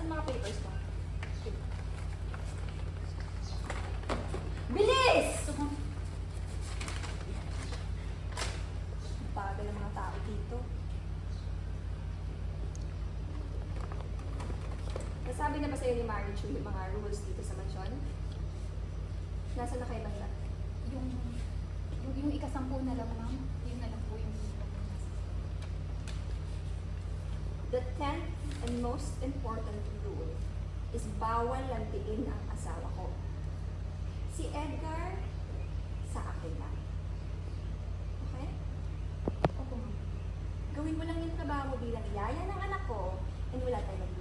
Nasaan mga papers mo? Bilis! Bagal ang mga tao dito. Nasabi na ba sa'yo ni Mary Chu yung mga rules dito sa mansyon? Nasaan na kayo banda? Yung ikasampu na lang, ma'am. Yun na lang po yung The 10th and most important rule is bawal lantiin ang asawa ko. Si Edgar, sa akin lang. Okay? Opo, ma'am. Gawin mo lang yung trabaho mo bilang yaya ng anak ko and wala tayong